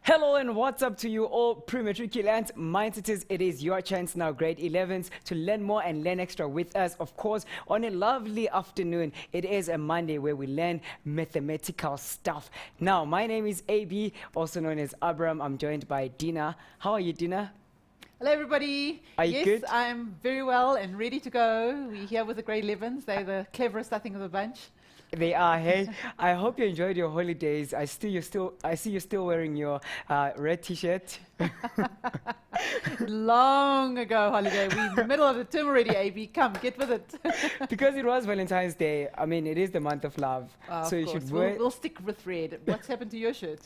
Hello and what's up to you all pre-matriculants, mindsetters. It is your chance now, grade 11s, to learn more and learn extra with us, of course, on a lovely afternoon. It is a Monday where we learn mathematical stuff. Now, my name is AB, also known as Abram. I'm joined by Dina. How are you, Dina? Hello, everybody. Are you good? Yes, I'm very well and ready to go. We're here with the grade 11s. They're the cleverest, I think, of the bunch. They are, hey. I hope you enjoyed your holidays. I see you're still wearing your red t-shirt. Long ago holiday. We're in the middle of the term already, AB. Come, get with it. Because it was Valentine's Day. I mean, it is the month of love. Of so you course. should wear... We'll stick with red. What's happened to your shirt?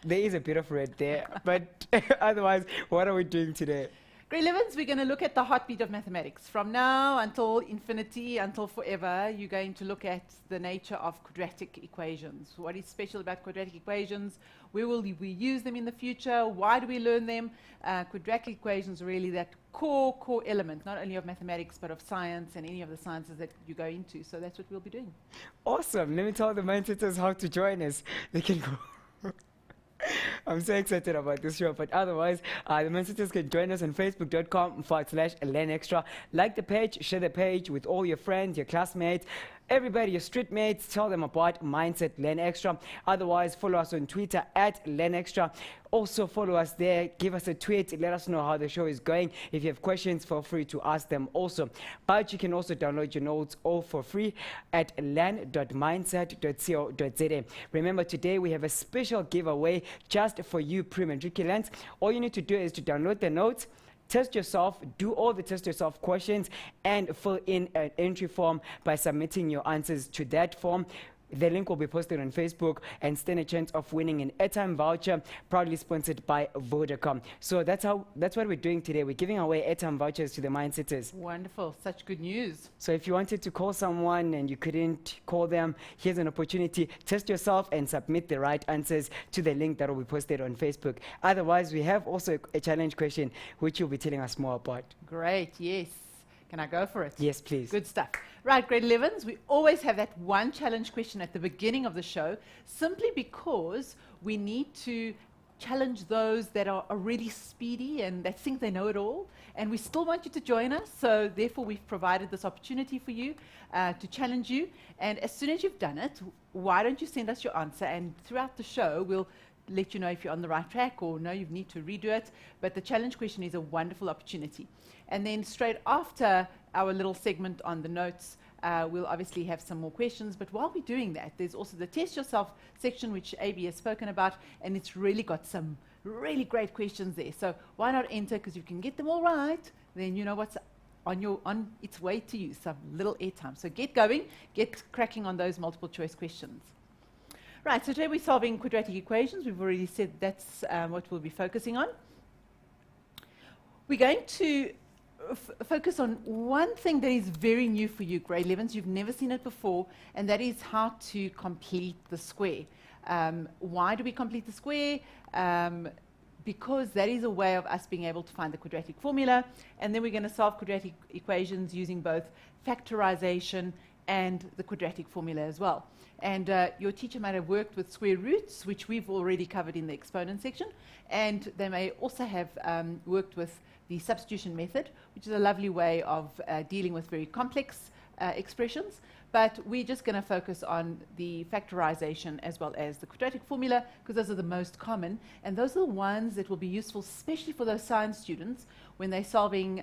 There is a bit of red there. But otherwise, what are we doing today? Grade 11s, we're going to look at the heartbeat of mathematics. From now until infinity, until forever, you're going to look at the nature of quadratic equations. What is special about quadratic equations? Where will we use them in the future? Why do we learn them? Quadratic equations are really that core element, not only of mathematics, but of science and any of the sciences that you go into. So that's what we'll be doing. Awesome. Let me tell the mindsetters how to join us. They can go... I'm so excited about this show, but otherwise, the mindsetters can join us on facebook.com/learnextra. Like the page, share the page with all your friends, your classmates, everybody, your street mates. Tell them about Mindset Learn Extra. Otherwise, follow us on Twitter @LearnExtra. Also, follow us there. Give us a tweet. Let us know how the show is going. If you have questions, feel free to ask them also. But you can also download your notes all for free at learn.mindset.co.za. Remember, today we have a special giveaway just for you pre-matriculants. All you need to do is to download the notes, test yourself, do all the test yourself questions, and fill in an entry form by submitting your answers to that form. The link will be posted on Facebook and stand a chance of winning an airtime voucher, proudly sponsored by Vodacom. So that's what we're doing today. We're giving away airtime vouchers to the mindsetters. Wonderful. Such good news. So if you wanted to call someone and you couldn't call them, here's an opportunity. Test yourself and submit the right answers to the link that will be posted on Facebook. Otherwise, we have also a challenge question, which you'll be telling us more about. Great. Yes. Can I go for it? Yes, please. Good stuff. Right, grade 11s, we always have that one challenge question at the beginning of the show, simply because we need to challenge those that are really speedy and that think they know it all. And we still want you to join us, so therefore we've provided this opportunity for you to challenge you. And as soon as you've done it, why don't you send us your answer, and throughout the show we'll let you know if you're on the right track or no, you need to redo it. But the challenge question is a wonderful opportunity. And then straight after our little segment on the notes, we'll obviously have some more questions. But while we're doing that, there's also the Test Yourself section, which AB has spoken about, and it's really got some really great questions there. So why not enter? Because if you can get them all right, then you know what's on its way to you, some little airtime. So get going, get cracking on those multiple choice questions. Right, so today we're solving quadratic equations. We've already said that's what we'll be focusing on. We're going to focus on one thing that is very new for you, grade 11s. You've never seen it before, and that is how to complete the square. Why do we complete the square? Because that is a way of us being able to find the quadratic formula, and then we're going to solve quadratic equations using both factorization and the quadratic formula as well. And your teacher might have worked with square roots, which we've already covered in the exponent section, and they may also have worked with the substitution method, which is a lovely way of dealing with very complex expressions. But we're just going to focus on the factorization as well as the quadratic formula, because those are the most common, and those are the ones that will be useful, especially for those science students when they're solving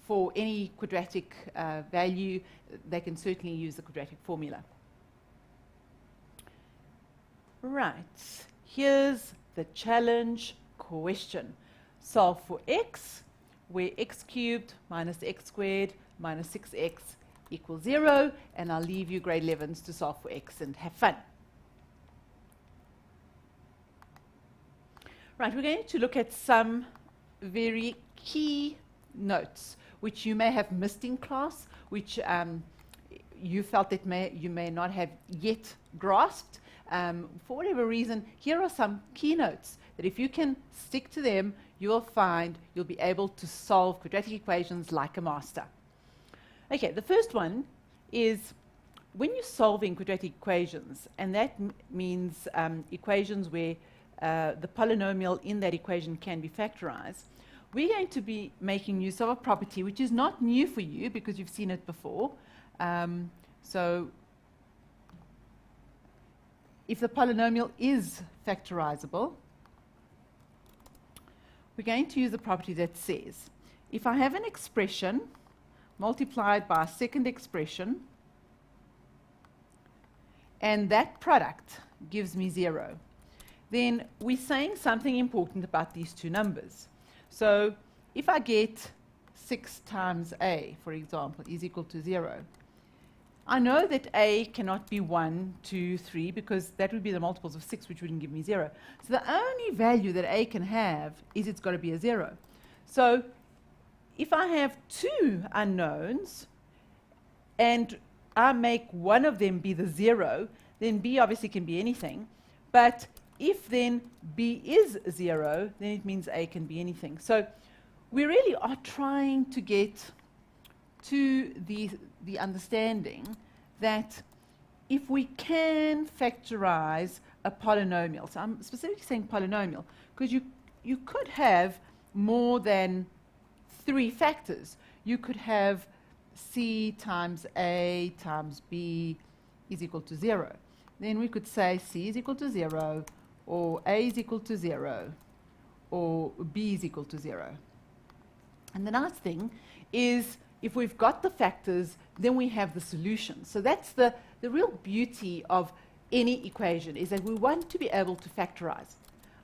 for any quadratic value. They can certainly use the quadratic formula. Right, here's the challenge question. Solve for x, where x cubed minus x squared minus 6x equals 0, and I'll leave you grade 11s to solve for x and have fun. Right, we're going to look at some very key notes, which you may have missed in class, which you felt that you may not have yet grasped. For whatever reason, here are some keynotes that if you can stick to them, you will find you'll be able to solve quadratic equations like a master. Okay, the first one is when you're solving quadratic equations, and that means equations where the polynomial in that equation can be factorized, we're going to be making use of a property which is not new for you because you've seen it before. So if the polynomial is factorizable, we're going to use a property that says, if I have an expression multiplied by a second expression, and that product gives me 0, then we're saying something important about these two numbers. So if I get 6 times a, for example, is equal to 0, I know that a cannot be 1, 2, 3, because that would be the multiples of 6, which wouldn't give me 0. So the only value that a can have is it's got to be a 0. So if I have 2 unknowns, and I make one of them be the 0, then b obviously can be anything. But if then b is 0, then it means a can be anything. So we really are trying to get to the understanding that if we can factorize a polynomial, so I'm specifically saying polynomial, because you could have more than 3 factors. You could have c times a times b is equal to 0. Then we could say c is equal to 0, or a is equal to 0, or b is equal to 0. And the nice thing is, if we've got the factors, then we have the solution. So that's the real beauty of any equation, is that we want to be able to factorize.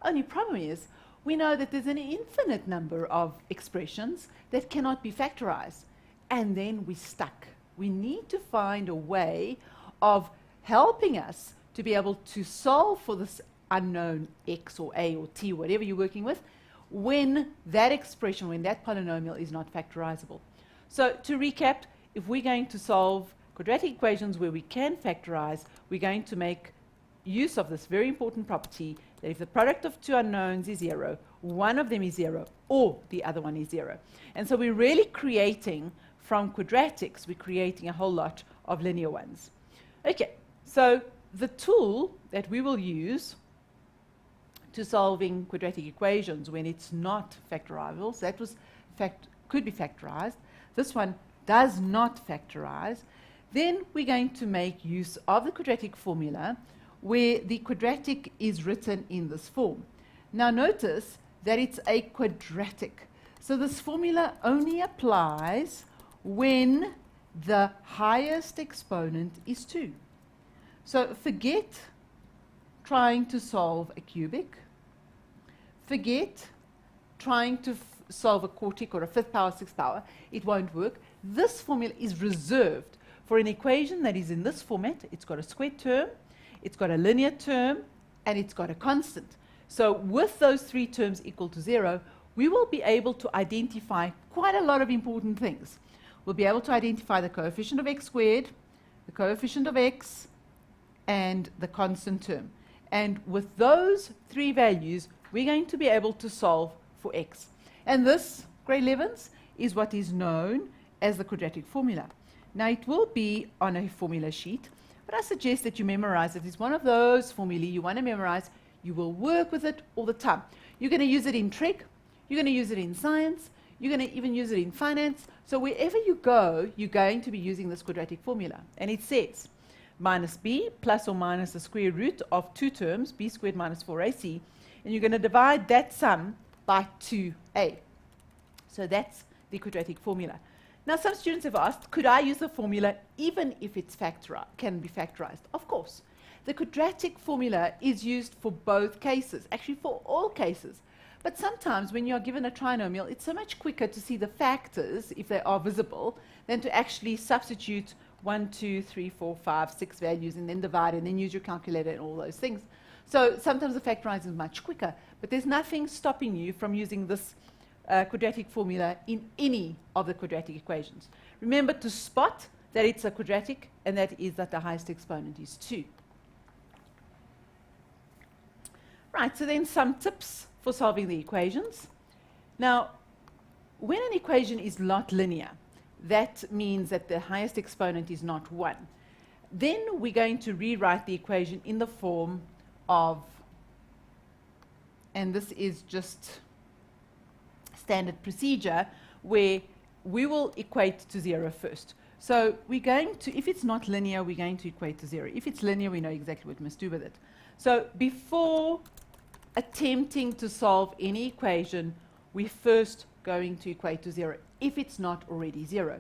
Only problem is, we know that there's an infinite number of expressions that cannot be factorized. And then we're stuck. We need to find a way of helping us to be able to solve for this unknown x or a or t, whatever you're working with, when that expression, when that polynomial is not factorizable. So to recap, if we're going to solve quadratic equations where we can factorize, we're going to make use of this very important property that if the product of 2 unknowns is 0, one of them is 0, or the other one is 0. And so we're really creating, from quadratics, we're creating a whole lot of linear ones. Okay, so the tool that we will use to solving quadratic equations when it's not factorizable, so that was could be factorized. This one does not factorize. Then we're going to make use of the quadratic formula where the quadratic is written in this form. Now notice that it's a quadratic. So this formula only applies when the highest exponent is 2. So forget trying to solve a cubic. Forget trying to solve a quartic or a 5th power, 6th power. It won't work. This formula is reserved for an equation that is in this format. It's got a squared term, it's got a linear term, and it's got a constant. So with those 3 terms equal to 0, we will be able to identify quite a lot of important things. We'll be able to identify the coefficient of x squared, the coefficient of x, and the constant term. And with those 3 values, we're going to be able to solve for x. And this, grade 11s, is what is known as the quadratic formula. Now, it will be on a formula sheet, but I suggest that you memorize it. It's one of those formulae you want to memorize. You will work with it all the time. You're going to use it in trig. You're going to use it in science. You're going to even use it in finance. So wherever you go, you're going to be using this quadratic formula. And it says minus b plus or minus the square root of 2 terms, b squared minus 4ac, and you're going to divide that sum by 2a. So that's the quadratic formula. Now, some students have asked, could I use the formula even if it's can be factorized? Of course. The quadratic formula is used for both cases, actually for all cases. But sometimes when you're given a trinomial, it's so much quicker to see the factors, if they are visible, than to actually substitute 1, 2, 3, 4, 5, 6 values and then divide and then use your calculator and all those things. So sometimes the factorizing is much quicker, but there's nothing stopping you from using this quadratic formula in any of the quadratic equations. Remember to spot that it's a quadratic, and that is that the highest exponent is 2. Right, so then some tips for solving the equations. Now, when an equation is not linear, that means that the highest exponent is not 1. Then we're going to rewrite the equation in the form of and this is just standard procedure where we will equate to 0 first. So we're going to, if it's not linear, we're going to equate to 0. If it's linear, we know exactly what we must do with it. So before attempting to solve any equation, we're first going to equate to 0, if it's not already 0.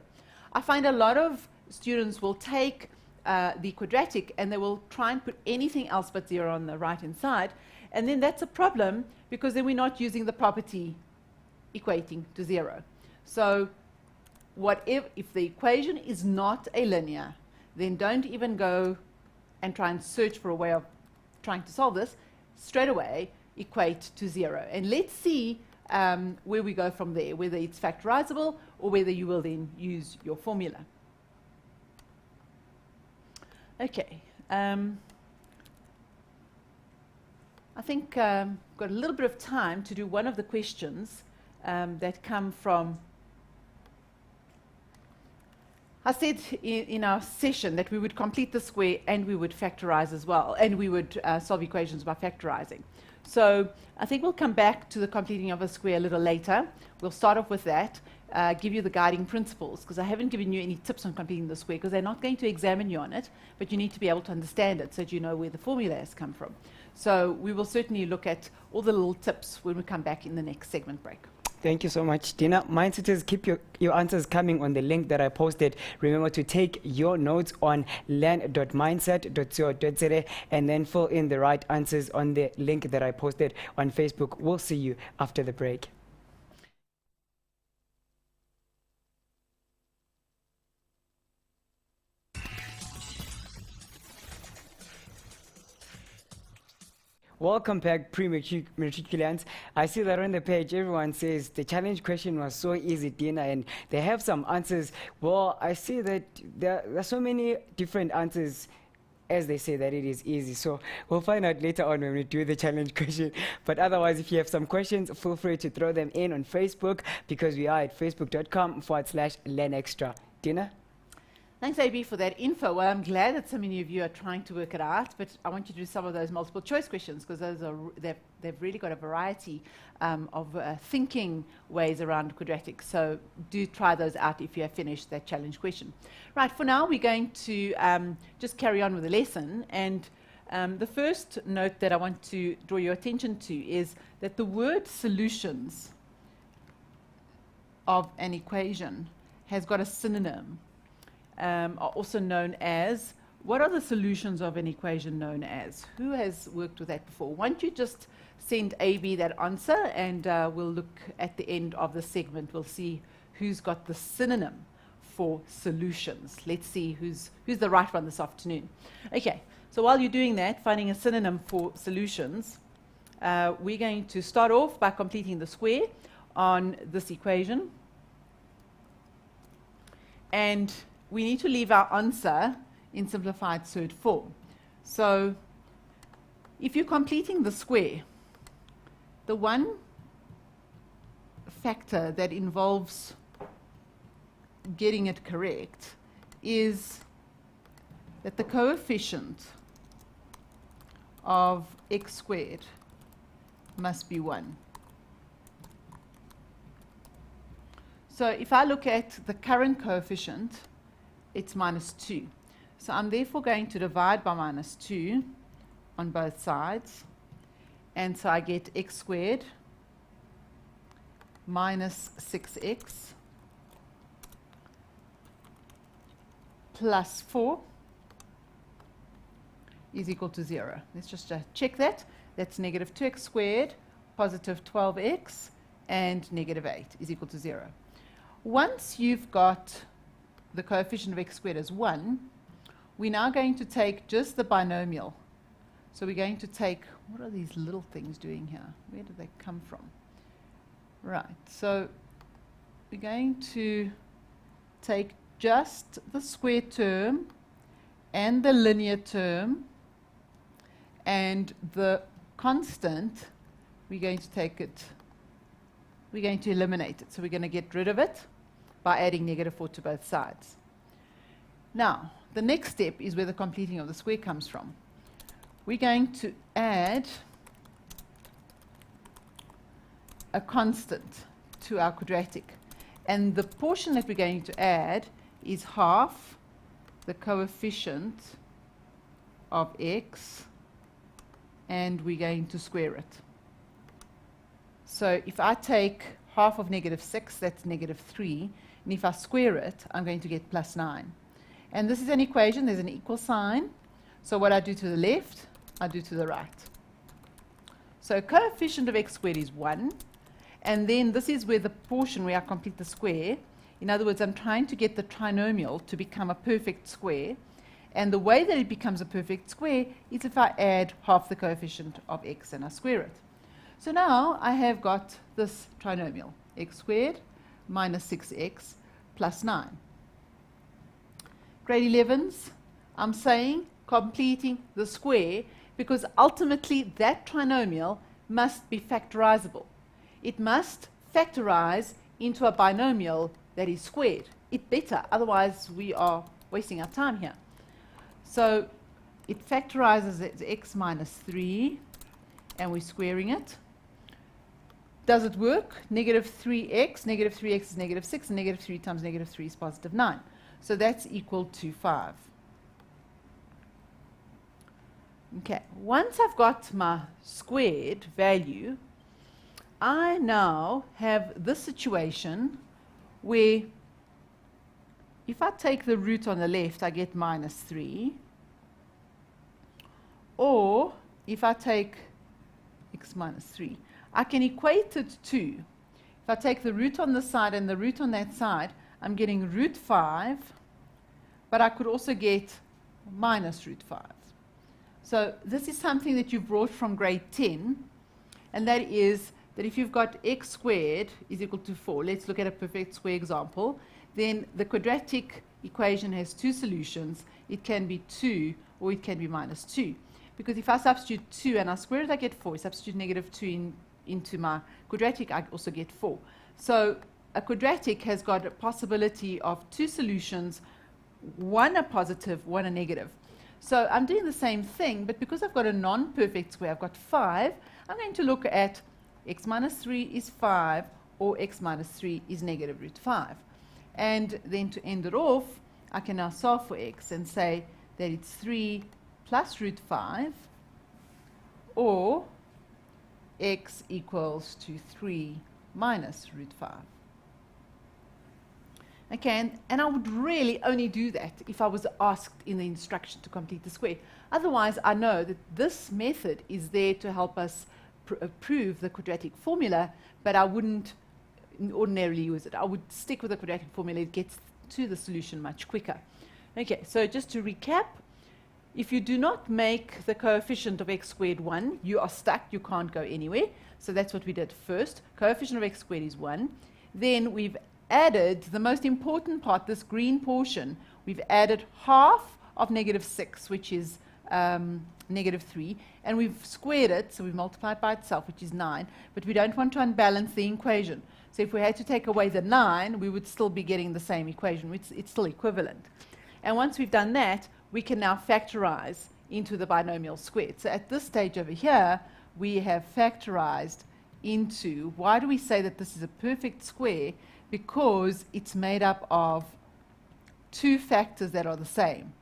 I find a lot of students will take the quadratic and they will try and put anything else but 0 on the right-hand side, and then that's a problem because then we're not using the property equating to 0. So if the equation is not a linear, then don't even go and try and search for a way of trying to solve this. Straight away equate to 0. And let's see where we go from there, whether it's factorizable or whether you will then use your formula. Okay. I think got a little bit of time to do one of the questions that come from. I said in our session that we would complete the square and we would factorize as well, and we would solve equations by factorizing. So I think we'll come back to the completing of a square a little later. We'll start off with that, give you the guiding principles, because I haven't given you any tips on completing the square, because they're not going to examine you on it, but you need to be able to understand it so that you know where the formula has come from. So we will certainly look at all the little tips when we come back in the next segment break. Thank you so much, Tina. Mindsetters, keep your answers coming on the link that I posted. Remember to take your notes on learn.mindset.co.za and then fill in the right answers on the link that I posted on Facebook. We'll see you after the break. Welcome back, pre-matriculants. I see that on the page everyone says the challenge question was so easy, Dina, and they have some answers. Well, I see that there are so many different answers as they say that it is easy. So we'll find out later on when we do the challenge question. But otherwise, if you have some questions, feel free to throw them in on Facebook, because we are at facebook.com/learnextra. Dina? Thanks, AB, for that info. Well, I'm glad that so many of you are trying to work it out, but I want you to do some of those multiple choice questions, because those are they've really got a variety of thinking ways around quadratic. So do try those out if you have finished that challenge question. Right, for now we're going to just carry on with the lesson, and the first note that I want to draw your attention to is that the word solutions of an equation has got a synonym. Are also known as, what are the solutions of an equation known as? Who has worked with that before? Why don't you just send AB that answer, and we'll look at the end of the segment. We'll see who's got the synonym for solutions. Let's see who's the right one this afternoon. Okay, so while you're doing that, finding a synonym for solutions, we're going to start off by completing the square on this equation. And we need to leave our answer in simplified surd form. So if you're completing the square, the one factor that involves getting it correct is that the coefficient of x squared must be 1. So if I look at the current coefficient, it's -2. So I'm therefore going to divide by -2 on both sides. And so I get x squared minus 6x plus 4 is equal to 0. Let's just check that. That's negative 2x squared, positive 12x, and negative 8 is equal to 0. Once you've got the coefficient of x squared as 1, we're now going to take just the binomial. So we're going to take, what are these little things doing here? Where did they come from? Right, so we're going to take just the square term and the linear term, and the constant, we're going to take it, we're going to eliminate it. So we're going to get rid of it by adding -4 to both sides. Now, the next step is where the completing of the square comes from. We're going to add a constant to our quadratic. And the portion that we're going to add is half the coefficient of x, and we're going to square it. So if I take half of -6, that's -3, and if I square it, I'm going to get +9. And this is an equation, there's an equal sign. So what I do to the left, I do to the right. So coefficient of x squared is 1. And then this is where the portion where I complete the square. In other words, I'm trying to get the trinomial to become a perfect square. And the way that it becomes a perfect square is if I add half the coefficient of x and I square it. So now I have got this trinomial, x squared minus 6x plus 9. Grade 11s, I'm saying completing the square because ultimately that trinomial must be factorizable. It must factorize into a binomial that is squared. It better, otherwise we are wasting our time here. So it factorizes as x minus 3, and we're squaring it. Does it work? -3x, -3x is -6, and -3 times -3 is +9. So that's equal to 5. Okay, once I've got my squared value, I now have this situation where if I take the root on the left, I get -3. Or if I take x minus 3, I can equate it to, if I take the root on this side and the root on that side, I'm getting root 5, but I could also get minus root 5. So this is something that you brought from grade 10, and that is that if you've got x squared is equal to 4, let's look at a perfect square example, then the quadratic equation has two solutions. It can be 2 or it can be minus 2. Because if I substitute 2 and I square it, I get 4. I substitute -2 into my quadratic, I also get 4. So a quadratic has got a possibility of two solutions, one a positive, one a negative. So I'm doing the same thing, but because I've got a non-perfect square, I've got 5, I'm going to look at x minus 3 is 5, or x minus 3 is negative root 5. And then to end it off, I can now solve for x and say that it's 3 plus root 5, or x equals to 3 minus root 5. Okay, and I would really only do that if I was asked in the instruction to complete the square. Otherwise, I know that this method is there to help us prove the quadratic formula, but I wouldn't ordinarily use it. I would stick with the quadratic formula. It gets to the solution much quicker. Okay, so just to recap, if you do not make the coefficient of x squared 1, you are stuck, you can't go anywhere. So that's what we did first. Coefficient of x squared is 1. Then we've added the most important part, this green portion. We've added half of -6, which is -3, and we've squared it, so we've multiplied by itself, which is 9, but we don't want to unbalance the equation. So if we had to take away the 9, we would still be getting the same equation. It's still equivalent. And once we've done that, we can now factorize into the binomial squared. So at this stage over here, we have factorized into, why do we say that this is a perfect square? Because it's made up of two factors that are the same.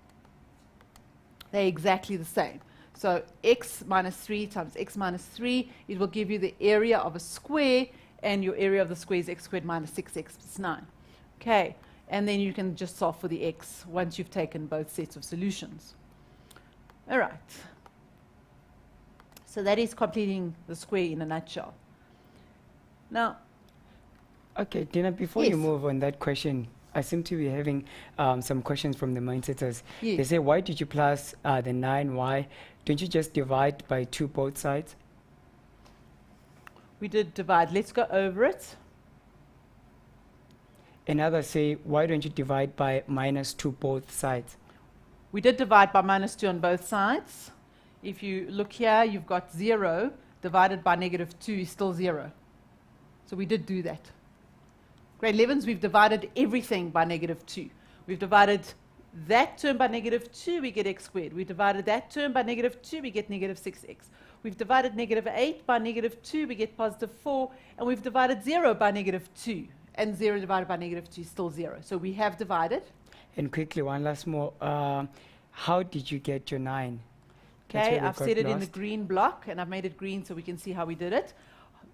They're exactly the same. So x minus 3 times x minus 3, it will give you the area of a square, and your area of the square is x squared minus 6x plus 9. Okay, and then you can just solve for the x once you've taken both sets of solutions. All right. So that is completing the square in a nutshell. Now, okay, Dina, before yes. you move on that question, I seem to be having some questions from the mindsetters. Yes. They say, why did you plus the 9? Why don't you just divide by 2 both sides? We did divide. Let's go over it. And others say, why don't you divide by -2 both sides? We did divide by -2 on both sides. If you look here, you've got 0 divided by -2 is still 0. So we did do that. Grade 11s, we've divided everything by -2. We've divided that term by negative 2, we get x squared. We divided that term by negative 2, we get negative 6x. We've divided negative 8 by negative 2, we get positive 4. And we've divided 0 by negative 2. And 0 divided by negative 2 is still 0. So we have divided. And quickly, one last more. How did you get your 9? That's Okay, where we I've got set it in the lost. green block, and I've made it green so we can see how we did it.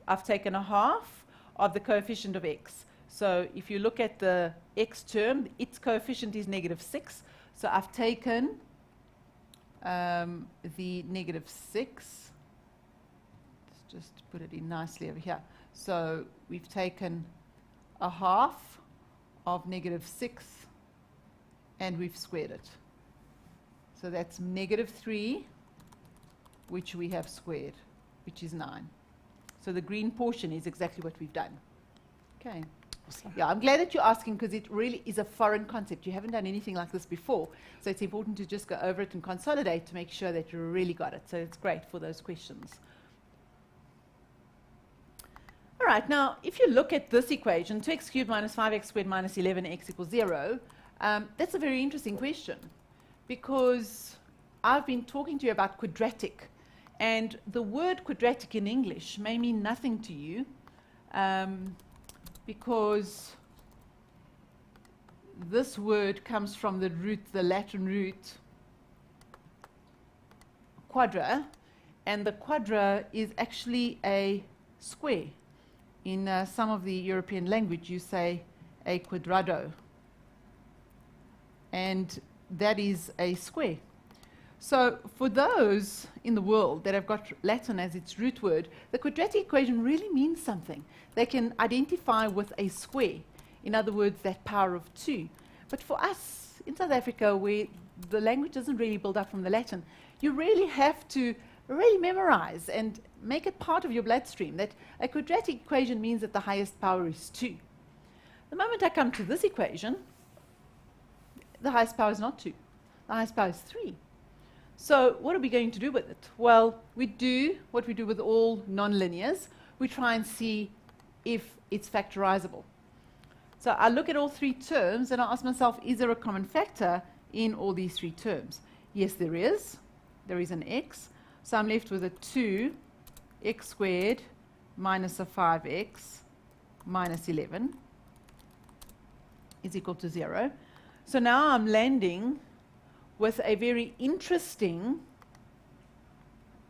I've taken a half of the coefficient of x. So if you look at the x term, its coefficient is negative 6. So I've taken the negative 6. Let's just put it in nicely over here. So we've taken a half of negative 6, and we've squared it. So that's negative 3, which we have squared, which is 9. So the green portion is exactly what we've done. Okay. Awesome. Yeah, I'm glad that you're asking, because it really is a foreign concept. You haven't done anything like this before. So it's important to just go over it and consolidate to make sure that you really got it. So it's great for those questions. All right, now, if you look at this equation, 2x cubed minus 5x squared minus 11x equals 0, that's a very interesting question, because I've been talking to you about quadratic. And the word quadratic in English may mean nothing to you, because this word comes from the root, the Latin root, quadra, and the quadra is actually a square. In some of the European language, you say a quadrado, and that is a square. So for those in the world that have got Latin as its root word, the quadratic equation really means something. They can identify with a square, in other words, that power of 2. But for us in South Africa, where the language doesn't really build up from the Latin, you really have to really memorize and make it part of your bloodstream that a quadratic equation means that the highest power is 2. The moment I come to this equation, the highest power is not 2. The highest power is 3. So what are we going to do with it? Well, we do what we do with all nonlinears. We try and see if it's factorizable. So I look at all 3 terms and I ask myself, is there a common factor in all these 3 terms? Yes, there is. There is an x. So I'm left with a 2x squared minus a 5x minus 11 is equal to 0. So now I'm landing with a very interesting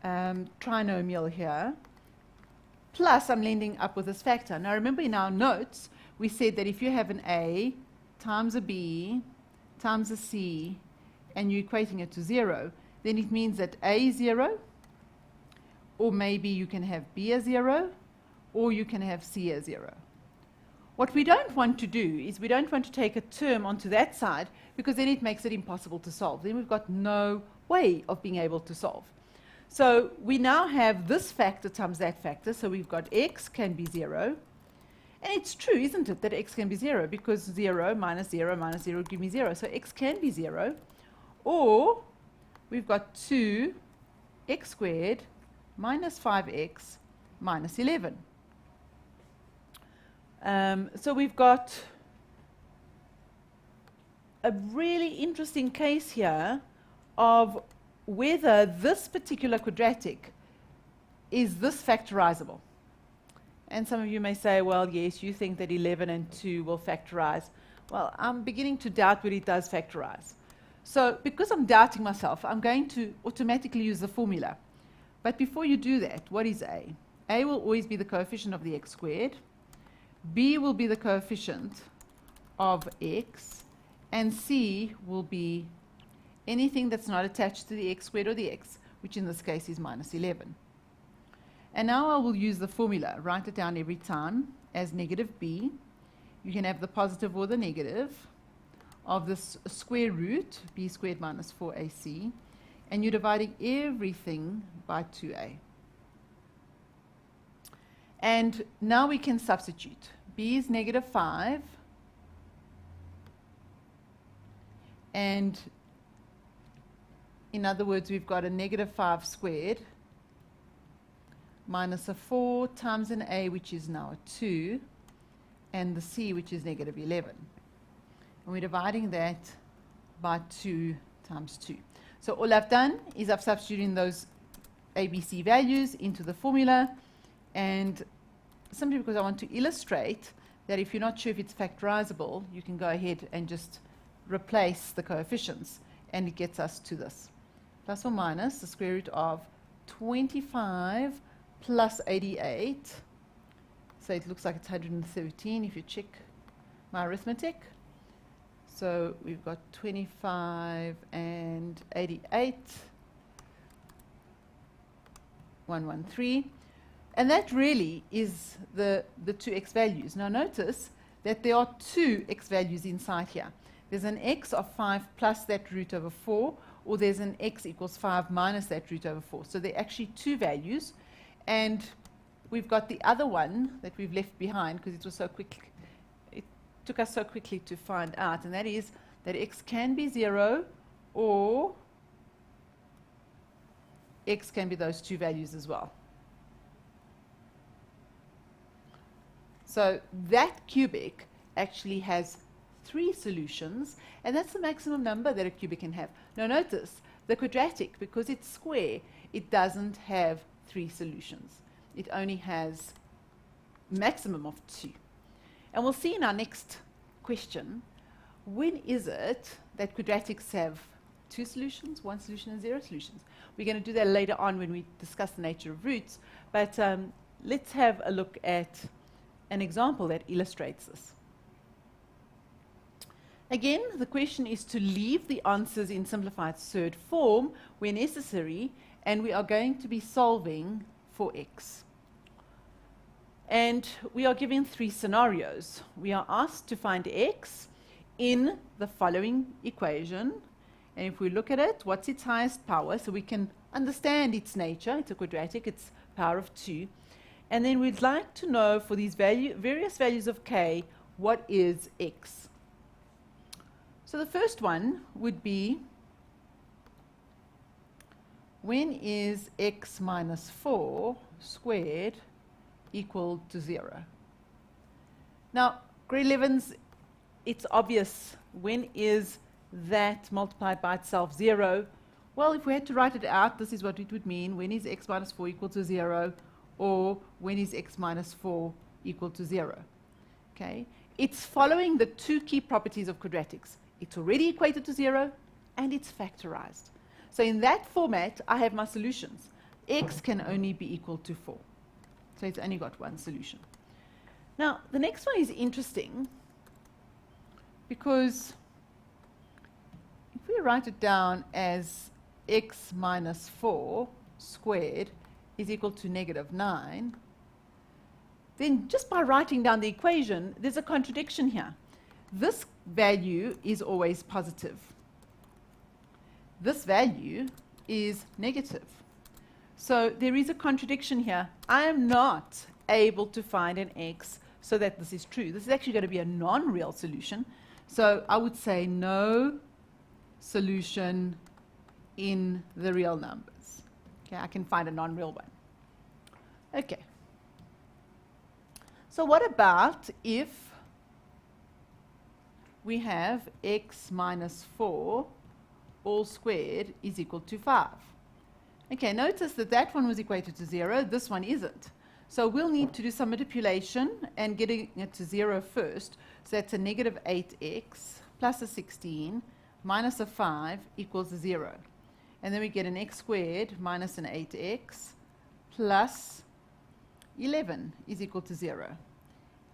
trinomial here. Plus, I'm landing up with this factor. Now, remember in our notes, we said that if you have an A times a B times a C, and you're equating it to 0, then it means that A is 0, or maybe you can have B as 0, or you can have C as 0. What we don't want to do is we don't want to take a term onto that side, because then it makes it impossible to solve. Then we've got no way of being able to solve. So we now have this factor times that factor, so we've got x can be 0. And it's true, isn't it, that x can be 0, because 0 minus 0 minus 0 give me 0. So x can be 0. Or we've got 2x squared minus 5x minus 11. So we've got a really interesting case here of whether this particular quadratic is this factorizable. And some of you may say, well, yes, you think that 11 and 2 will factorize. Well, I'm beginning to doubt whether it does factorize. So because I'm doubting myself, I'm going to automatically use the formula. But before you do that, what is A? A will always be the coefficient of the x squared. B will be the coefficient of x. And C will be anything that's not attached to the x squared or the x, which in this case is minus 11. And now I will use the formula, write it down every time as negative b. You can have the positive or the negative of this square root, b squared minus 4ac, and you're dividing everything by 2a. And now we can substitute. B is negative 5, and in other words, we've got a negative 5 squared minus a 4 times an a, which is now a 2, and the c, which is negative 11. And we're dividing that by 2 times 2. So all I've done is I've substituted in those ABC values into the formula, and simply because I want to illustrate that if you're not sure if it's factorizable, you can go ahead and just replace the coefficients, and it gets us to this. Plus or minus the square root of 25 plus 88. So it looks like it's 113 if you check my arithmetic. So we've got 25 and 88, 113. And that really is the two x values. Now notice that there are two x values inside here. There's an x of 5 plus that root over 4, or there's an x equals 5 minus that root over 4. So there are actually two values. And we've got the other one that we've left behind because it was so quick. It took us so quickly to find out, and that is that x can be 0 or x can be those two values as well. So that cubic actually has 3 solutions, and that's the maximum number that a cubic can have. Now notice, the quadratic, because it's square, it doesn't have 3 solutions. It only has maximum of 2. And we'll see in our next question, when is it that quadratics have 2 solutions, 1 solution, and 0 solutions? We're going to do that later on when we discuss the nature of roots, but let's have a look at an example that illustrates this. Again, the question is to leave the answers in simplified surd form where necessary, and we are going to be solving for x. And we are given 3 scenarios. We are asked to find x in the following equation. And if we look at it, what's its highest power? So we can understand its nature. It's a quadratic. It's power of 2. And then we'd like to know for these various values of k, what is x? So the first one would be, when is x minus 4 squared equal to 0? Now, grade 11s, it's obvious. When is that multiplied by itself 0? Well, if we had to write it out, this is what it would mean. When is x minus 4 equal to 0? Or when is x minus 4 equal to 0? Okay? It's following the 2 key properties of quadratics. It's already equated to 0, and it's factorized. So in that format, I have my solutions. X can only be equal to 4. So it's only got one solution. Now, the next one is interesting because if we write it down as x minus 4 squared is equal to -9, then just by writing down the equation, there's a contradiction here. This value is always positive. This value is negative. So there is a contradiction here. I am not able to find an x so that this is true. This is actually going to be a non-real solution. So I would say no solution in the real numbers. Okay, I can find a non-real one. Okay. So what about if we have x minus 4 all squared is equal to 5? Okay, notice that that one was equated to 0. This one isn't. So we'll need to do some manipulation and getting it to 0 first. So that's a -8x plus a 16 minus a 5 equals a 0. And then we get an x squared minus an 8x plus 11 is equal to 0.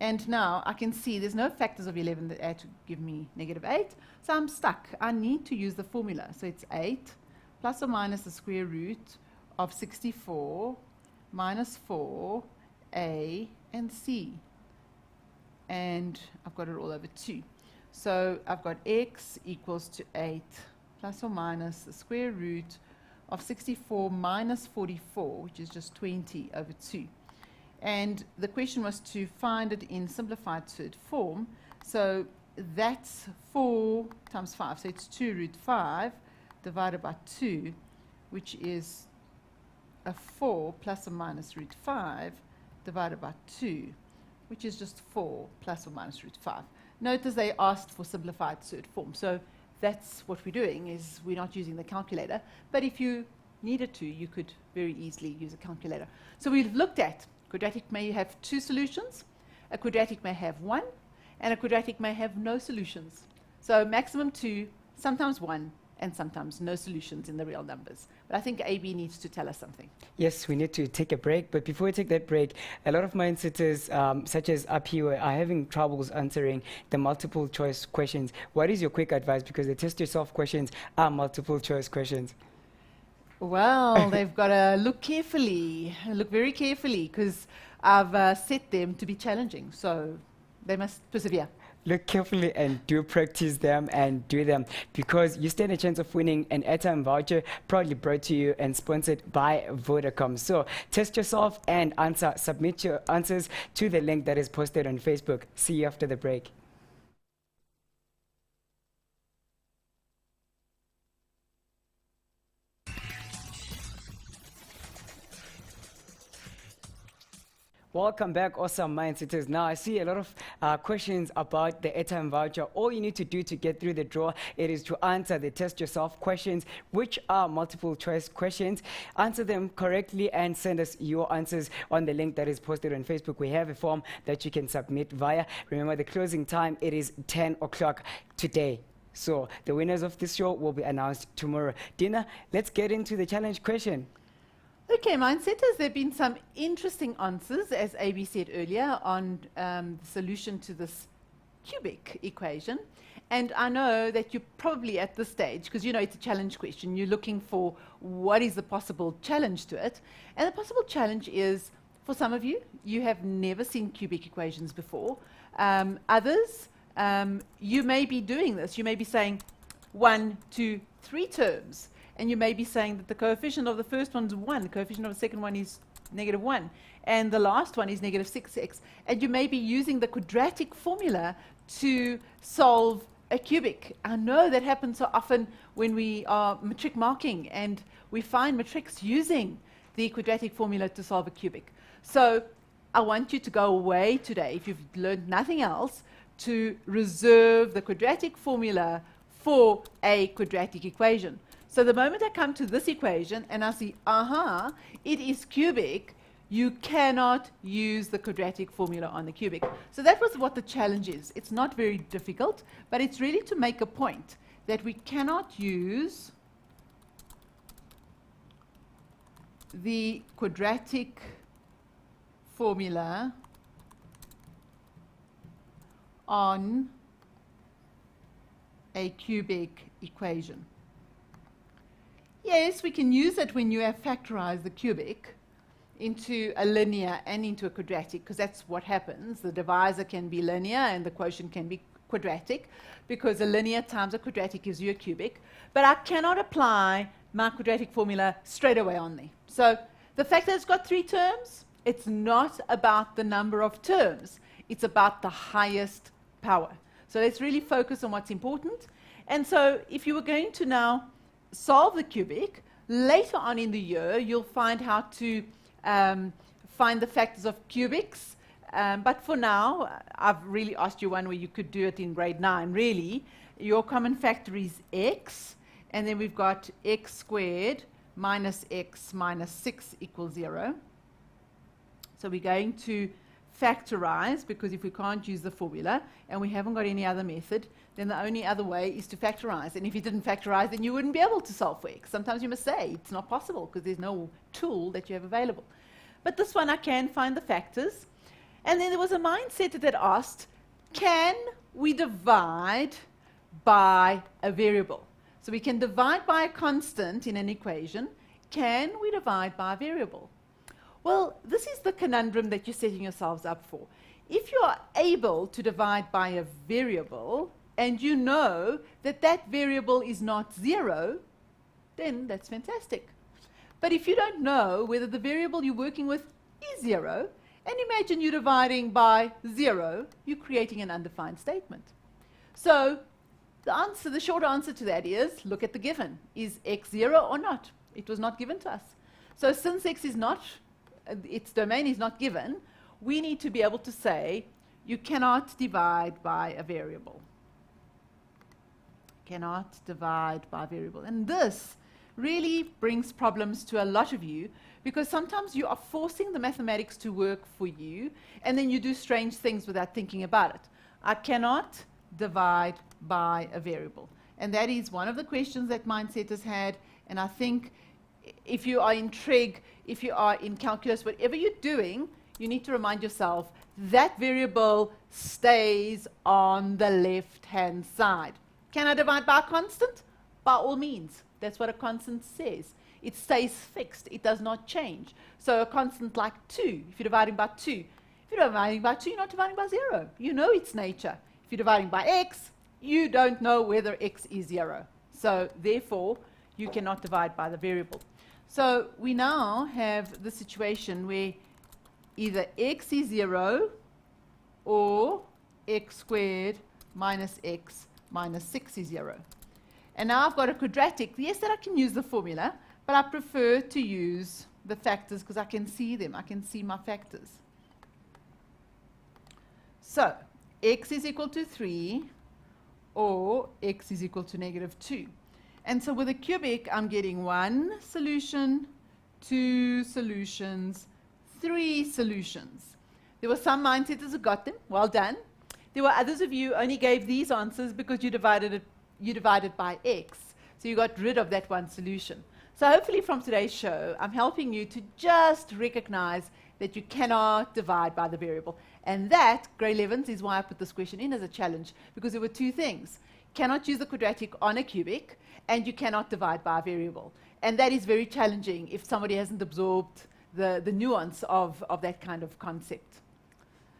And now I can see there's no factors of 11 that add to give me -8. So I'm stuck. I need to use the formula. So it's 8 plus or minus the square root of 64 minus 4, a and c. And I've got it all over 2. So I've got x equals to 8 plus or minus the square root of 64 minus 44, which is just 20 over 2. And the question was to find it in simplified surd form. So that's 4 times 5. So it's 2 root 5 divided by 2, which is a 4 plus or minus root 5 divided by 2, which is just 4 plus or minus root 5. Notice they asked for simplified surd form. So that's what we're doing, is we're not using the calculator. But if you needed to, you could very easily use a calculator. So we've looked at quadratic may have 2 solutions, a quadratic may have 1, and a quadratic may have no solutions. So maximum 2, sometimes 1, and sometimes no solutions in the real numbers. But I think AB needs to tell us something. Yes, we need to take a break. But before we take that break, a lot of mind sitters, such as up here, are having troubles answering the multiple choice questions. What is your quick advice? Because the test yourself questions are multiple choice questions. Well, they've got to look carefully, look very carefully, because I've set them to be challenging. So they must persevere. Look carefully and do practice them and do them, because you stand a chance of winning an airtime voucher proudly brought to you and sponsored by Vodacom. So test yourself and submit your answers to the link that is posted on Facebook. See you after the break. Welcome back, awesome mind sitters. Now I see a lot of questions about the airtime voucher. All you need to do to get through the draw, it is to answer the test yourself questions, which are multiple choice questions. Answer them correctly and send us your answers on the link that is posted on Facebook. We have a form that you can submit via. Remember, the closing time, it is 10 o'clock today. So the winners of this show will be announced tomorrow. Dina, let's get into the challenge question. Okay, mindsetters, there have been some interesting answers, as AB said earlier, on the solution to this cubic equation. And I know that you're probably at this stage, because you know it's a challenge question, you're looking for what is the possible challenge to it. And the possible challenge is, for some of you, you have never seen cubic equations before. Others, you may be doing this. You may be saying 1, 2, 3 terms. And you may be saying that the coefficient of the first one is 1, the coefficient of the second one is -1, and the last one is -6x. And you may be using the quadratic formula to solve a cubic. I know that happens so often when we are matric marking, and we find matrics using the quadratic formula to solve a cubic. So I want you to go away today, if you've learned nothing else, to reserve the quadratic formula for a quadratic equation. So the moment I come to this equation and I see, it is cubic, you cannot use the quadratic formula on the cubic. So that was what the challenge is. It's not very difficult, but it's really to make a point that we cannot use the quadratic formula on a cubic equation. Yes, we can use it when you have factorized the cubic into a linear and into a quadratic, because that's what happens. The divisor can be linear and the quotient can be quadratic, because a linear times a quadratic gives you a cubic. But I cannot apply my quadratic formula straight away on there. So the fact that it's got 3 terms, it's not about the number of terms. It's about the highest power. So let's really focus on what's important. And so if you were going to now solve the cubic, later on in the year you'll find how to find the factors of cubics, but for now I've really asked you one where you could do it in grade 9. Really, your common factor is x, and then we've got x squared minus x minus 6 equals 0. So we're going to factorize, because if we can't use the formula and we haven't got any other method, then the only other way is to factorize. And if you didn't factorize, then you wouldn't be able to solve for x. Sometimes you must say it's not possible because there's no tool that you have available. But this one I can find the factors. And then there was a mindset that asked, can we divide by a variable? So we can divide by a constant in an equation. Can we divide by a variable? Well, this is the conundrum that you're setting yourselves up for. If you are able to divide by a variable, and you know that that variable is not 0, then that's fantastic. But if you don't know whether the variable you're working with is 0, and imagine you're dividing by 0, you're creating an undefined statement. So the short answer to that is, look at the given. Is x 0 or not? It was not given to us. So since x is not, its domain is not given, we need to be able to say, you cannot divide by a variable. cannot divide by a variable. And this really brings problems to a lot of you, because sometimes you are forcing the mathematics to work for you, and then you do strange things without thinking about it. I cannot divide by a variable. And that is one of the questions that Mindset has had. And I think if you are in trig, if you are in calculus, whatever you're doing, you need to remind yourself that variable stays on the left-hand side. Can I divide by a constant? By all means. That's what a constant says. It stays fixed. It does not change. So a constant like 2, if you're dividing by 2, if you're dividing by 2, you're not dividing by 0. You know its nature. If you're dividing by x, you don't know whether x is 0. So therefore, you cannot divide by the variable. So we now have the situation where either x is 0 or x squared minus x minus 6 is 0. And now I've got a quadratic. Yes, that I can use the formula, but I prefer to use the factors because I can see them. I can see my factors. So x is equal to 3 or x is equal to negative 2. And so with a cubic, I'm getting 1 solution, 2 solutions, 3 solutions. There were some mindsetters who got them. Well done. There were others of you who only gave these answers because you divided by x. So you got rid of that one solution. So hopefully from today's show, I'm helping you to just recognize that you cannot divide by the variable. And that, grade 11s, is why I put this question in as a challenge, because there were two things. Cannot use the quadratic on a cubic, and you cannot divide by a variable. And that is very challenging if somebody hasn't absorbed the nuance of that kind of concept.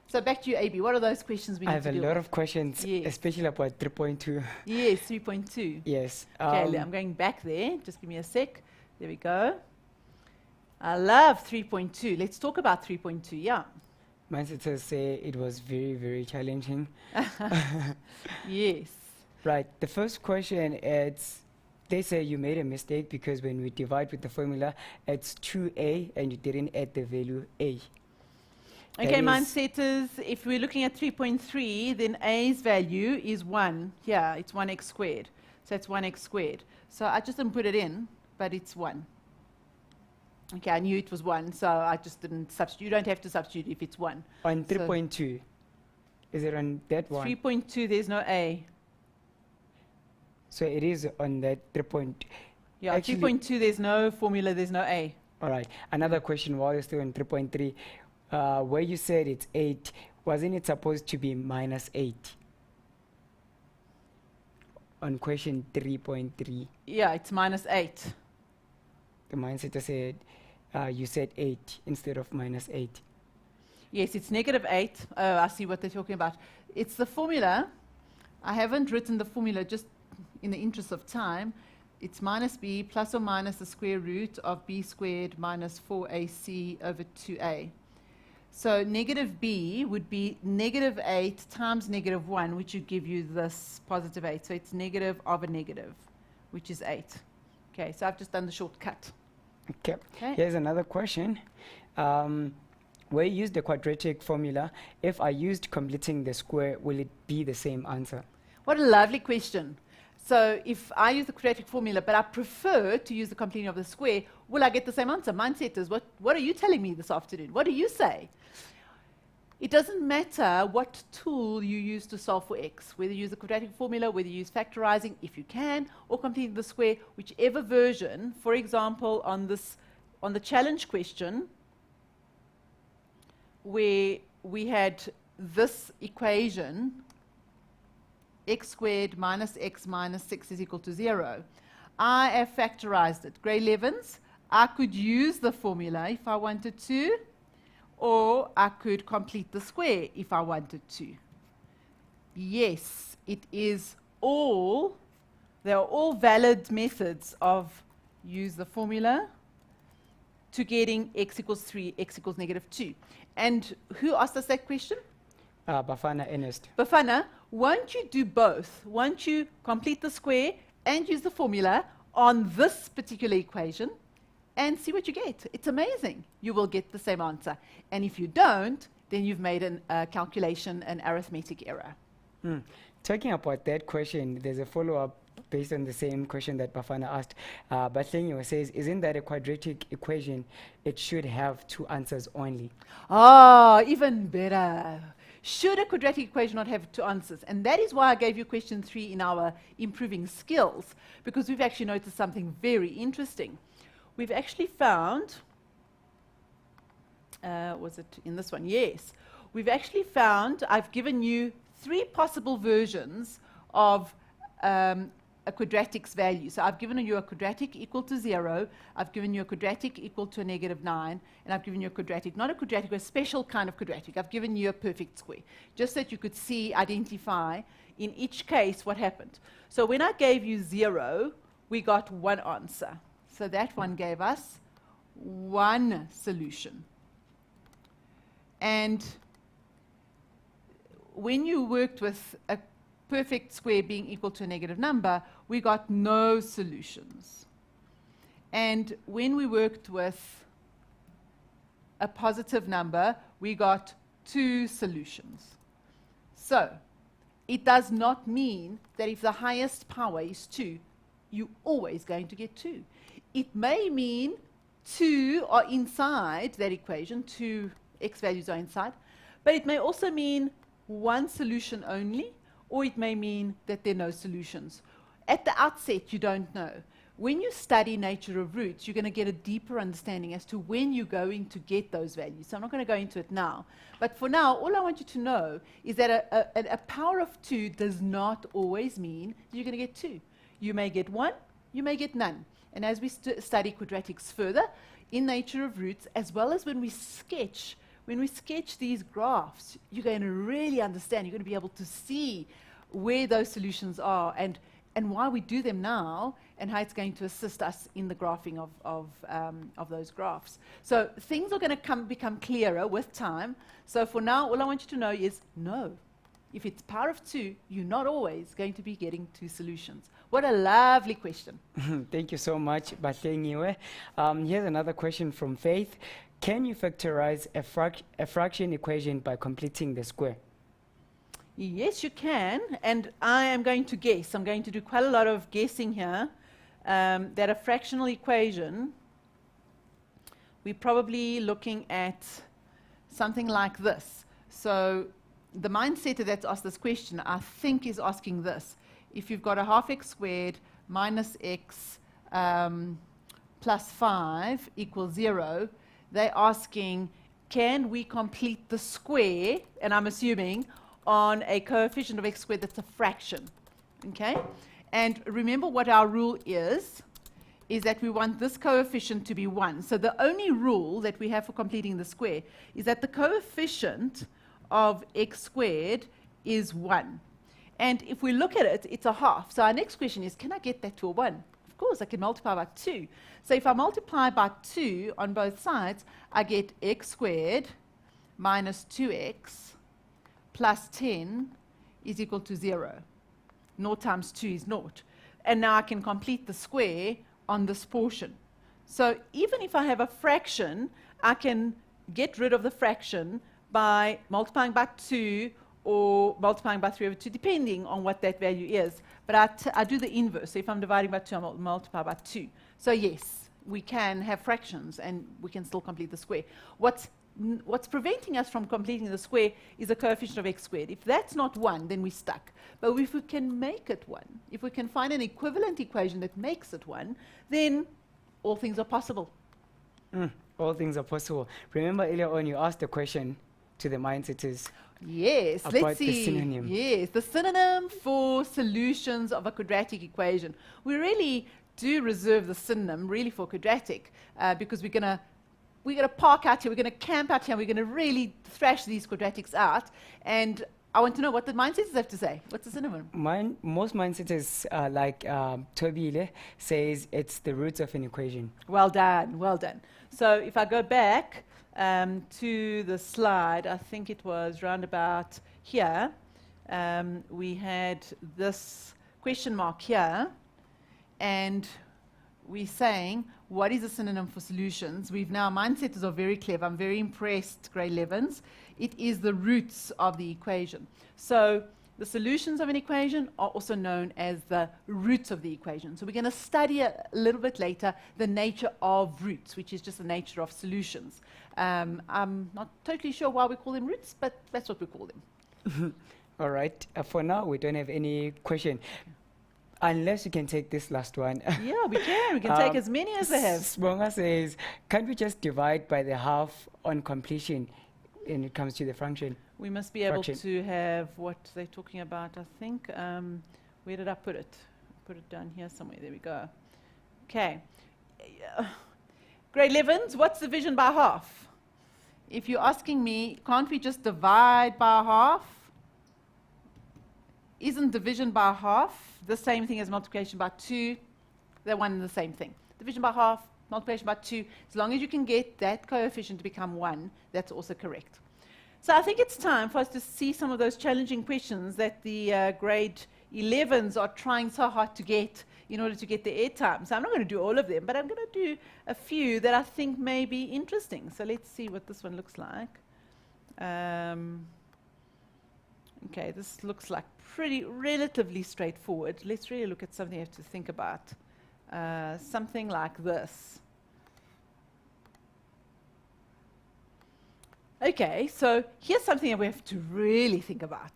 So back to you, AB. What are those questions we need to do? I have a lot of questions, yes, especially about 3.2. Yes, 3.2. Yes. Okay, I'm going back there. Just give me a sec. There we go. I love 3.2. Let's talk about 3.2. Yeah. Mine says say it was very, very challenging. Yes. Right. The first question is, they say you made a mistake because when we divide with the formula, it's 2a and you didn't add the value a. Okay, mindsetters, if we're looking at 3.3, then a's value is 1. Yeah, it's 1x squared. So it's 1x squared. So I just didn't put it in, but it's 1. Okay, I knew it was 1, so I just didn't substitute. You don't have to substitute if it's 1. On 3.2, is it on that one? 3.2, there's no a. So it is on that 3. Yeah, 3.2, there's no formula, there's no a. All right. Another question while you're still in 3.3. Where you said it's 8, wasn't it supposed to be minus 8? On question 3.3. Yeah, it's minus 8. The mindsetter said you said 8 instead of minus 8. Yes, it's negative 8. Oh, I see what they're talking about. It's the formula. I haven't written the formula just in the interest of time. It's minus b plus or minus the square root of b squared minus 4ac over 2a. So negative b would be negative 8 times negative 1, which would give you this positive 8. So it's negative of a negative, which is 8. Okay, so I've just done the shortcut. Okay. Here's another question. Where you use the quadratic formula, if I used completing the square, will it be the same answer? What a lovely question. So if I use the quadratic formula, but I prefer to use the completing of the square, will I get the same answer? Mindsetters, what are you telling me this afternoon? What do you say? It doesn't matter what tool you use to solve for x, whether you use the quadratic formula, whether you use factorizing, if you can, or completing the square, whichever version. For example, on the challenge question, where we had this equation, x squared minus x minus 6 is equal to 0. I have factorized it. Grade 11s, I could use the formula if I wanted to, or I could complete the square if I wanted to. Yes, it is all, they are all valid methods of use the formula to getting x equals 3, x equals negative 2. And who asked us that question? Bafana Ernest. Bafana, won't you do both? Won't you complete the square and use the formula on this particular equation and see what you get? It's amazing. You will get the same answer. And if you don't, then you've made a calculation, an arithmetic error. Talking about that question, there's a follow-up based on the same question that Bafana asked. Batlenyo says, isn't that a quadratic equation? It should have two answers only. Ah, even better. Should a quadratic equation not have two answers? And that is why I gave you question 3 in our improving skills, because we've actually noticed something very interesting. We've actually found, was it in this one? Yes. We've actually found, I've given you 3 possible versions of a quadratic's value. So I've given you a quadratic equal to 0, I've given you a quadratic equal to a -9, and I've given you a quadratic, not a quadratic, a special kind of quadratic. I've given you a perfect square, just that you could see, identify in each case what happened. So when I gave you 0, we got one answer. So that one gave us one solution. And when you worked with a perfect square being equal to a negative number, we got no solutions. And when we worked with a positive number, we got 2 solutions. So it does not mean that if the highest power is 2, you're always going to get 2. It may mean 2 are inside that equation, 2 x values are inside, but it may also mean one solution only, or it may mean that there are no solutions. At the outset, you don't know. When you study nature of roots, you're going to get a deeper understanding as to when you're going to get those values. So I'm not going to go into it now. But for now, all I want you to know is that a power of 2 does not always mean you're going to get 2. You may get 1, you may get none. And as we study quadratics further, in nature of roots, as well as when we sketch these graphs, you're going to really understand, you're going to be able to see where those solutions are and why we do them now and how it's going to assist us in the graphing of those graphs. So things are going to become clearer with time. So for now, all I want you to know is no. If it's power of 2, you're not always going to be getting 2 solutions. What a lovely question. Thank you so much, Batlenyiwe. Here's another question from Faith. Can you factorize a fraction equation by completing the square? Yes, you can. And I am going to guess. I'm going to do quite a lot of guessing here. That a fractional equation, we're probably looking at something like this. So the mindsetter that's asked this question, I think, is asking this. If you've got a half x squared minus x plus 5 equals 0, they're asking, can we complete the square, and I'm assuming, on a coefficient of x squared that's a fraction, okay? And remember what our rule is that we want this coefficient to be 1. So the only rule that we have for completing the square is that the coefficient of x squared is 1. And if we look at it, it's a half. So our next question is, can I get that to a 1? Of course, I can multiply by 2. So if I multiply by 2 on both sides, I get x squared minus 2x plus 10 is equal to 0. 0 times 2 is 0. And now I can complete the square on this portion. So even if I have a fraction, I can get rid of the fraction by multiplying by 2 or multiplying by 3 over 2, depending on what that value is. But I do the inverse. So if I'm dividing by 2, I multiply by 2. So yes, we can have fractions and we can still complete the square. What's preventing us from completing the square is a coefficient of x squared. If that's not 1, then we're stuck. But if we can make it 1, if we can find an equivalent equation that makes it 1, then all things are possible. All things are possible. Remember earlier on you asked the question to the mindsetters. Yes, about let's see. the synonym. Yes, the synonym for solutions of a quadratic equation. We really do reserve the synonym really for quadratic because we're going to park out here, we're going to camp out here, we're going to really thrash these quadratics out. And I want to know what the mindsetters have to say. What's the synonym? Most mindsetters, like Tobile, says it's the roots of an equation. Well done, well done. So if I go back to the slide, I think it was round about here, we had this question mark here, and we're saying, what is a synonym for solutions? Mindsetters are very clever. I'm very impressed, grade 11s. It is the roots of the equation. So The solutions of an equation are also known as the roots of the equation. So we're going to study a little bit later the nature of roots, which is just the nature of solutions. I'm not totally sure why we call them roots, but that's what we call them. All right. For now, we don't have any question. Unless you can take this last one. Yeah, we can. We can take as many as they have. Sponga says, can't we just divide by the half on completion when it comes to the function? We must be able Fraction. to have what they're talking about, I think. Where did I put it? Put it down here somewhere. There we go. Okay. Grade 11s, what's division by half? If you're asking me, can't we just divide by half? Isn't division by half the same thing as multiplication by 2? They're one and the same thing. Division by half, multiplication by 2, as long as you can get that coefficient to become 1, that's also correct. So I think it's time for us to see some of those challenging questions that the grade 11s are trying so hard to get in order to get the airtime. So I'm not going to do all of them, but I'm going to do a few that I think may be interesting. So let's see what this one looks like. Okay, this looks like relatively straightforward. Let's really look at something you have to think about. Something like this. Okay, so here's something that we have to really think about.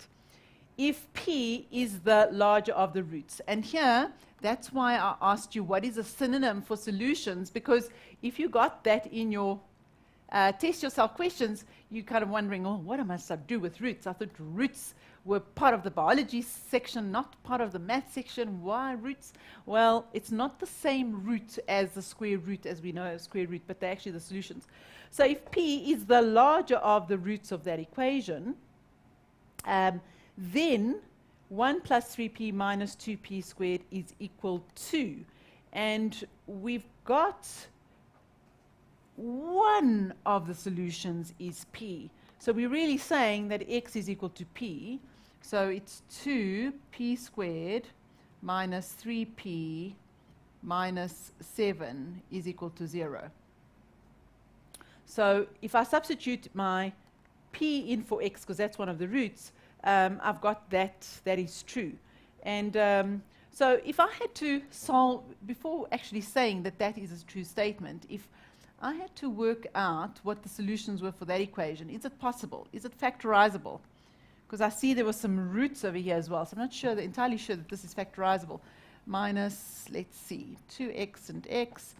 If P is the larger of the roots, and here, that's why I asked you what is a synonym for solutions, because if you got that in your test yourself questions, you're kind of wondering, oh, what am I supposed to do with roots? I thought roots were part of the biology section, not part of the math section. Why roots? Well, it's not the same root as the square root as we know as square root, but they're actually the solutions. So if P is the larger of the roots of that equation, then 1 plus 3P minus 2P squared is equal to, and we've got one of the solutions is P. So we're really saying that X is equal to P. So it's 2P squared minus 3P minus 7 is equal to 0. So if I substitute my P in for X, because that's one of the roots, I've got that is true. And so if I had to solve, before actually saying that is a true statement, if I had to work out what the solutions were for that equation, is it possible? Is it factorizable? Because I see there were some roots over here as well, so I'm not sure, entirely sure that this is factorizable. Minus, let's see, 2x and x,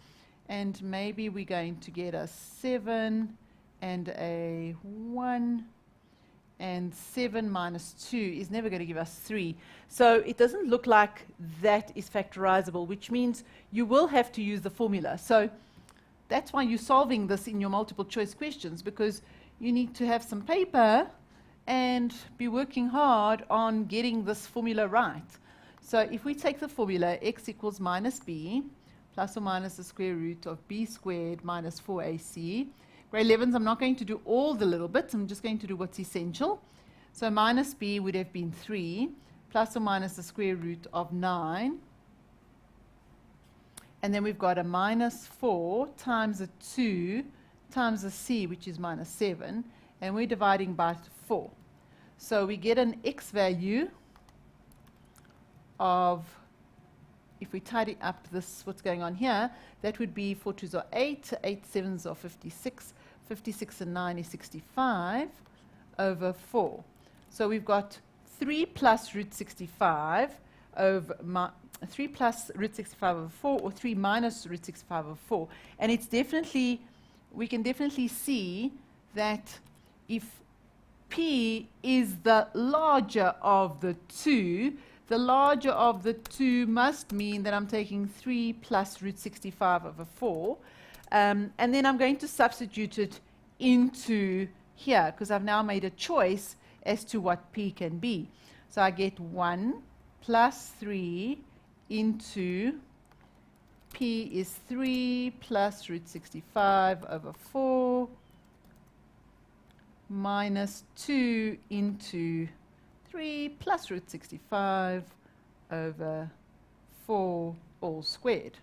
and maybe we're going to get a 7 and a 1, and 7 minus 2 is never going to give us 3. So it doesn't look like that is factorizable, which means you will have to use the formula. So that's why you're solving this in your multiple choice questions, because you need to have some paper and be working hard on getting this formula right. So if we take the formula, x equals minus b, plus or minus the square root of b squared minus 4ac. Grade 11s, I'm not going to do all the little bits, I'm just going to do what's essential. So minus b would have been 3, plus or minus the square root of 9. And then we've got a minus 4 times a 2 times a c, which is minus 7, and we're dividing by 4. So we get an x value of, if we tidy up this, what's going on here, that would be 4 2s are 8, 8 7s are 56, 56 and 9 is 65 over 4. So we've got 3 plus root 65 over 3 plus root 65 over 4, or 3 minus root 65 over 4. And it's definitely, we can definitely see that if P is the larger of the two, the larger of the two must mean that I'm taking 3 plus root 65 over 4. And then I'm going to substitute it into here, because I've now made a choice as to what P can be. So I get 1 plus 3 into P is 3 plus root 65 over 4 minus 2 into 3 plus root 65 over 4 all squared.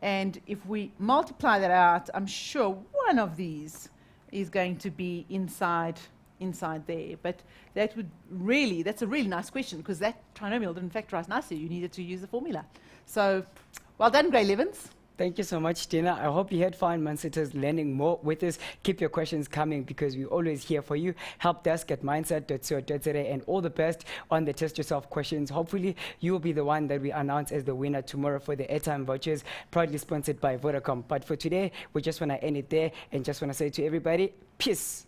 And if we multiply that out, I'm sure one of these is going to be inside inside there. But that's a really nice question, because that trinomial didn't factorize nicely. You needed to use the formula. So, well done, grade 11s. Thank you so much, Tina. I hope you had fun, Mansitters, learning more with us. Keep your questions coming, because we're always here for you. Help desk at mindset.co.za, and all the best on the Test Yourself questions. Hopefully, you will be the one that we announce as the winner tomorrow for the airtime vouchers, proudly sponsored by Vodacom. But for today, we just want to end it there and just want to say to everybody, peace.